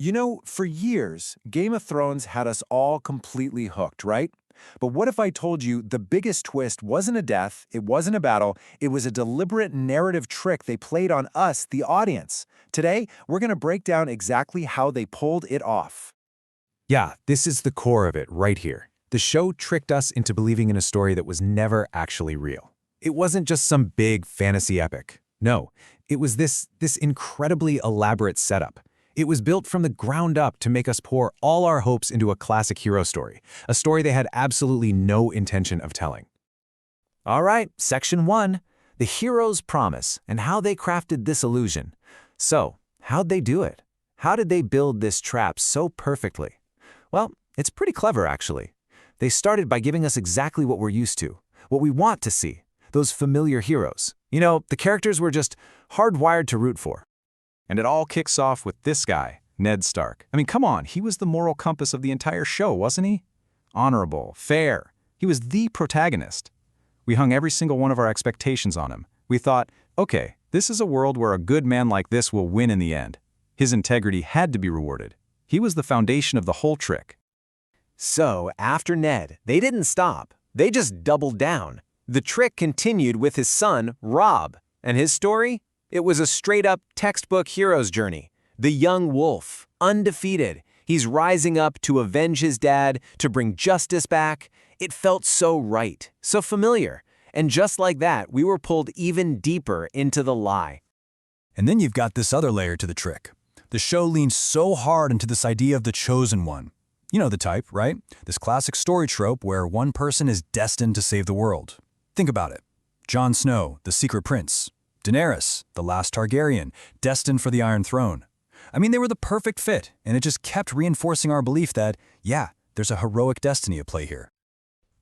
You know, for years, Game of Thrones had us all completely hooked, right? But what if I told you the biggest twist wasn't a death, it wasn't a battle, it was a deliberate narrative trick they played on us, the audience? Today, we're going to break down exactly how they pulled it off. Yeah, this is the core of it right here. The show tricked us into believing in a story that was never actually real. It wasn't just some big fantasy epic. No, it was this incredibly elaborate setup. It was built from the ground up to make us pour all our hopes into a classic hero story, a story they had absolutely no intention of telling. All right, Section 1, the hero's promise and how they crafted this illusion. So, how'd they do it? How did they build this trap so perfectly? Well, it's pretty clever, actually. They started by giving us exactly what we're used to, what we want to see, those familiar heroes. You know, the characters we're just hardwired to root for. And it all kicks off with this guy, Ned Stark. I mean, come on, he was the moral compass of the entire show, wasn't he? Honorable, fair. He was the protagonist. We hung every single one of our expectations on him. We thought, okay, this is a world where a good man like this will win in the end. His integrity had to be rewarded. He was the foundation of the whole trick. So, after Ned, they didn't stop. They just doubled down. The trick continued with his son, Robb. And his story? It was a straight-up textbook hero's journey. The young wolf, undefeated. He's rising up to avenge his dad, to bring justice back. It felt so right, so familiar. And just like that, we were pulled even deeper into the lie. And then you've got this other layer to the trick. The show leans so hard into this idea of the chosen one. You know the type, right? This classic story trope where one person is destined to save the world. Think about it. Jon Snow, the Secret Prince. Daenerys, the last Targaryen, destined for the Iron Throne. I mean, they were the perfect fit, and it just kept reinforcing our belief that, yeah, there's a heroic destiny at play here.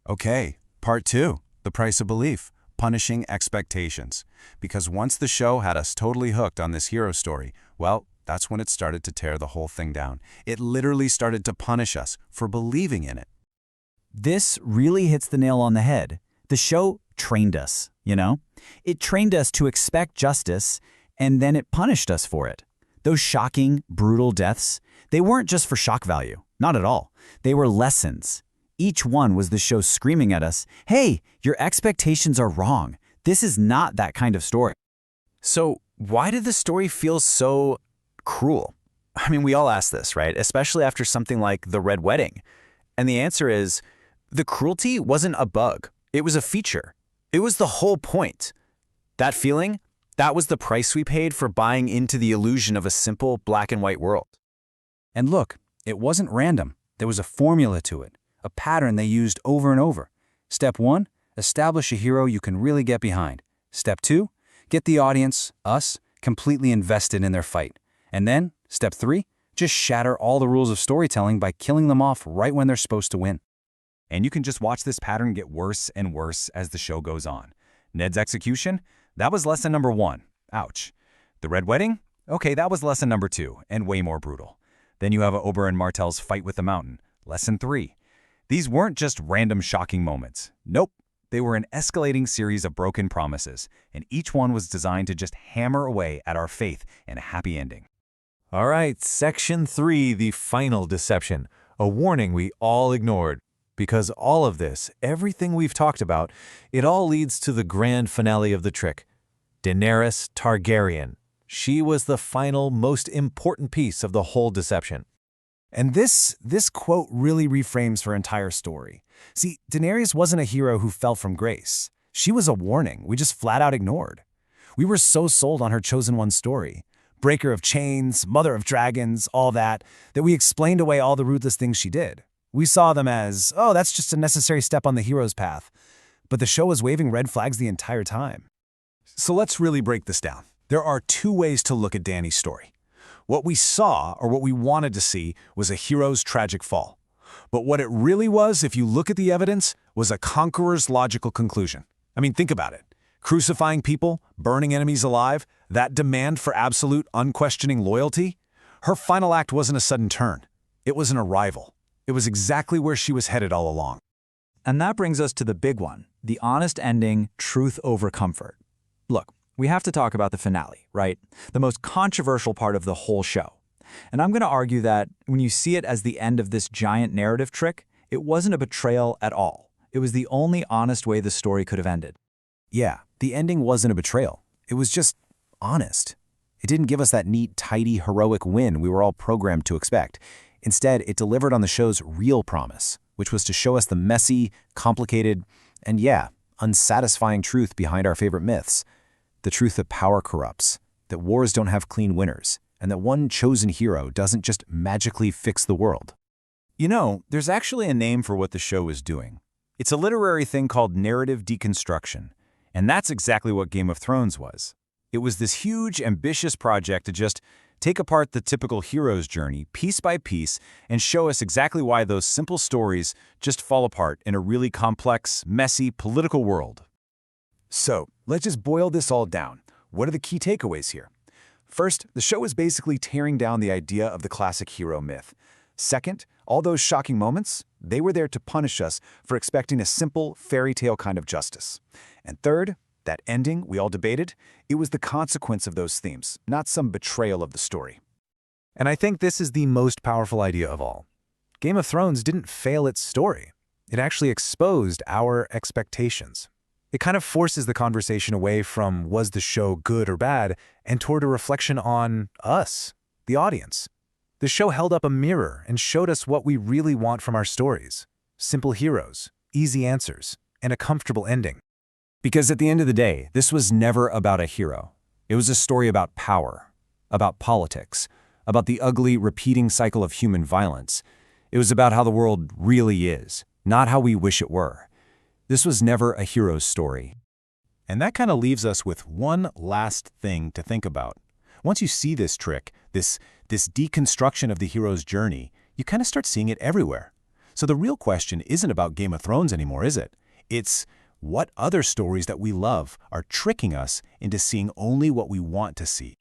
Okay, part two, the price of belief, punishing expectations. Because once the show had us totally hooked on this hero story, well, that's when it started to tear the whole thing down. It literally started to punish us for believing in it. This really hits the nail on the head. The show trained us, you know? It trained us to expect justice, and then it punished us for it. Those shocking, brutal deaths, they weren't just for shock value. Not at all. They were lessons. Each one was the show screaming at us, hey, your expectations are wrong. This is not that kind of story. So, why did the story feel so cruel? I mean, we all ask this, right? Especially after something like The Red Wedding. And the answer is, the cruelty wasn't a bug. It was a feature. It was the whole point. That feeling, that was the price we paid for buying into the illusion of a simple black and white world. And look, it wasn't random. There was a formula to it, a pattern they used over and over. Step 1, establish a hero you can really get behind. Step 2, get the audience, us, completely invested in their fight. And then, step 3, just shatter all the rules of storytelling by killing them off right when they're supposed to win. And you can just watch this pattern get worse and worse as the show goes on. Ned's execution? That was lesson number 1. Ouch. The Red Wedding? Okay, that was lesson number 2, and way more brutal. Then you have Oberyn and Martell's fight with the Mountain. Lesson 3. These weren't just random shocking moments. Nope. They were an escalating series of broken promises, and each one was designed to just hammer away at our faith in a happy ending. All right, Section 3, the final deception. A warning we all ignored. Because all of this, everything we've talked about, it all leads to the grand finale of the trick. Daenerys Targaryen. She was the final, most important piece of the whole deception. And this quote really reframes her entire story. See, Daenerys wasn't a hero who fell from grace. She was a warning we just flat out ignored. We were so sold on her chosen one story, breaker of chains, mother of dragons, all that we explained away all the ruthless things she did. We saw them as, oh, that's just a necessary step on the hero's path. But the show was waving red flags the entire time. So let's really break this down. There are two ways to look at Dany's story. What we saw, or what we wanted to see, was a hero's tragic fall. But what it really was, if you look at the evidence, was a conqueror's logical conclusion. I mean, think about it. Crucifying people, burning enemies alive, that demand for absolute, unquestioning loyalty. Her final act wasn't a sudden turn. It was an arrival. It was exactly where she was headed all along. And that brings us to the big one, the honest ending, truth over comfort. Look, we have to talk about the finale, right? The most controversial part of the whole show. And I'm going to argue that when you see it as the end of this giant narrative trick, it wasn't a betrayal at all. It was the only honest way the story could have ended. Yeah, the ending wasn't a betrayal. It was just honest. It didn't give us that neat, tidy, heroic win we were all programmed to expect. Instead, it delivered on the show's real promise, which was to show us the messy, complicated, and unsatisfying truth behind our favorite myths. The truth that power corrupts, that wars don't have clean winners, and that one chosen hero doesn't just magically fix the world. You know, there's actually a name for what the show was doing. It's a literary thing called narrative deconstruction, and that's exactly what Game of Thrones was. It was this huge, ambitious project to just take apart the typical hero's journey piece by piece and show us exactly why those simple stories just fall apart in a really complex, messy, political world. So, let's just boil this all down. What are the key takeaways here? First, the show is basically tearing down the idea of the classic hero myth. Second, all those shocking moments, they were there to punish us for expecting a simple, fairy tale kind of justice. And third, that ending we all debated, it was the consequence of those themes, not some betrayal of the story. And I think this is the most powerful idea of all. Game of Thrones didn't fail its story. It actually exposed our expectations. It kind of forces the conversation away from was the show good or bad and toward a reflection on us, the audience. The show held up a mirror and showed us what we really want from our stories. Simple heroes, easy answers, and a comfortable ending. Because at the end of the day, this was never about a hero. It was a story about power, about politics, about the ugly, repeating cycle of human violence. It was about how the world really is, not how we wish it were. This was never a hero's story. And that kind of leaves us with one last thing to think about. Once you see this trick, this deconstruction of the hero's journey, you kind of start seeing it everywhere. So the real question isn't about Game of Thrones anymore, is it? It's what other stories that we love are tricking us into seeing only what we want to see.